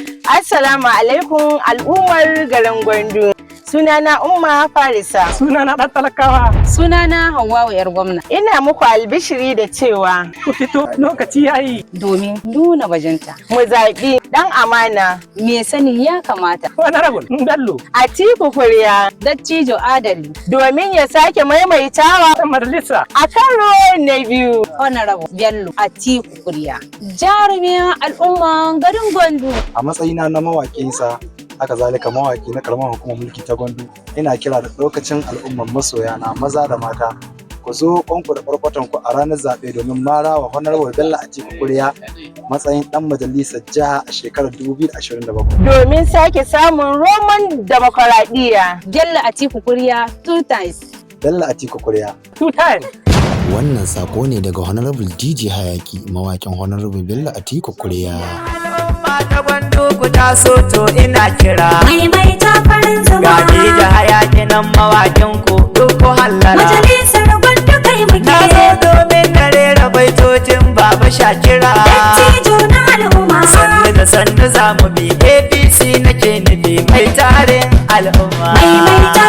Assalamu alaikum al'ummar garin Gwandu. Sunana Umma Farisa. Sunana ɗan talakawa. Sunana Hauwa yar gwamna. Ina muku albishiri da cewa Ku fito lokaci yayi. Domin nuna bajinta. mu zaɓi ɗan amana Me sani ya kamata. Honorable Bello. Atiku Kuriya Dattijo adali. domin ya sake maimaitawa Ɗan majalisa. a karo na biyu. Honorable Bello Atiku Kuriya. Jarumin al'umman garin Gwandu. A matsayina na mawaƙinsa, haka zalika mawaƙi na karamar hukumar mulki ta Gwandu, ina kira da lokacin al'umman masoya na maza da mata ku zo kwanku da kwarkwatan ku a ranar zaɓe domin mara wa Honorable Bello Atiku Kuriya matsayin ɗan majalisar jiha a shekarar 2027. Domin sake samun roman demokuraɗiyya. Bello Atiku Kuriya 2 times. Bello Atiku Kuriya. 2 times. Wannan sako ne daga Honorable DJ Hayaki, mawakin Honorable Bello Atiku Kuriya. Mata Gwandu ku taso to ina kira. Mai ta farin zama. Ga DJ Hayaki nan mawakin ku duk ku hallara. Majalisar Gwandu kai muke. Na zo domin na rera baitocin Baba Shakira. Dattijo na al'umma. Sannu da sannu za mu bi APC nake nufi mai tarin al'umma. Mai ta